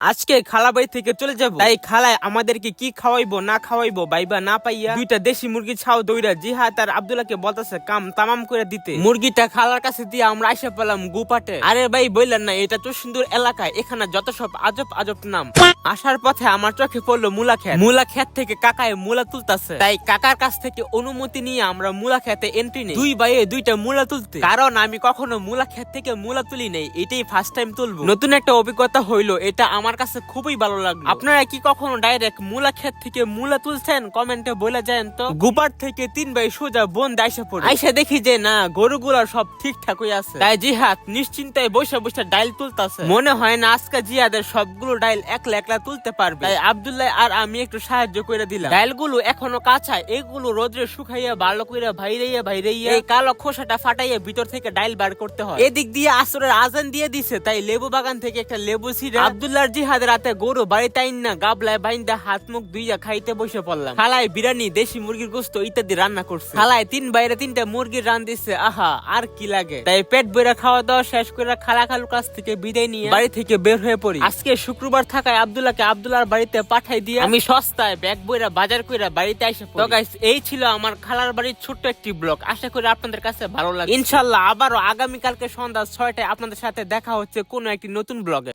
আজকে খালা বাড়ি থেকে চলে যাব, তাই খালায় আমাদেরকে কি খাওয়াইবো না খাওয়াইবো বাইবা না পাইয়া দুইটা দেশি মুরগি ছাও দইরা জিহাদ আর আব্দুল্লাহকে বলতেছে কাম তামাম করে দিতে। মুরগিটা খালার কাছে দিয়ে আমরা আইসা পেলাম গুপাটে। আরে ভাই বললেন না, এটা তো সুন্দর এলাকায়, এখানে যত সব আজব আজব নাম। আসার পথে আমার চোখে পড়লো মুলা ক্ষেত। মুলা ক্ষেত থেকে কাকায় মুলা তুলতাছে, তাই কাকার কাছ থেকে অনুমতি নিয়ে আমরা মুলা ক্ষেতে এন্ট্রি নেই। দুই ভাইয়ে দুইটা মুলা তুলতে, কারণ আমি কখনো মুলা ক্ষেত থেকে মুলা তুলি নেই, এটাই ফার্স্ট টাইম তুলবো। নতুন একটা অভিজ্ঞতা হইলো, এটা আমার কাছে খুবই ভালো লাগলো। আপনারা কি কখনো ডাইরেক্ট মুলা ক্ষেত থেকে মুলা তুলছেন? কমেন্টে বলে যান তো। গুপার থেকে 3 ভাই সোজা বন আইসা পড়ে। আইসা দেখি যে না, গরুগুলা সব ঠিকঠাকই আছে, তাই জিহাদ নিশ্চিন্তায় বসে বসে ডাইল তুলতাছে। মনে হয় না আজকে জিহাদের সবগুলো ডাইল একলা একলা তুলতে পারবে, তাই আব্দুল্লাহ আর আমি একটু সাহায্য করে দিলাম। ডাইলগুলো এখনো কাঁচা, এগুলো রোদ্রে শুকাইয়া ভালো করে ভাইরাইয়া এই কালো খোসাটা ফাটাইয়া ভিতর থেকে ডাইল বার করতে হয়। এদিক দিয়ে আসরের আজান দিয়ে দিছে, তাই লেবু বাগান থেকে একটা লেবু ছিঁড়া আব্দুল্লাহর জিহাদের রাতে গরু বাড়িতে আইন না গাবলায় বাইন্দা হাত মুখ ধুইয়া খাইতে বসে পড়লাম। খালায় বিরিয়ানি, দেশি মুরগির গোস্ত ইত্যাদি রান্না করছে। খালায় 3 বাইরে 3টা মুরগির রান দিচ্ছে, আহা আর কি লাগে। তাই পেট ভরে খাওয়া দাওয়া শেষ করে খালা খালুর কাছ থেকে বিদায় নিয়ে বাড়ি থেকে বের হয়ে পড়ি। আজকে শুক্রবার থাকায় আব্দুল্লাহকে আব্দুল্লাহর বাড়িতে পাঠাই দিয়ে আমি সস্তায় ব্যাগ বইরা বাজার কইরা বাড়িতে এসে পড়ি। তো গাইস, এই ছিল আমার খালার বাড়ির ছোট্ট একটি ব্লগ। আশা করি আপনাদের কাছে ভালো লাগে। ইনশাআল্লাহ আবারও আগামীকালকে সন্ধ্যা 6টায় আপনাদের সাথে দেখা হচ্ছে কোনো একটি নতুন ব্লগে।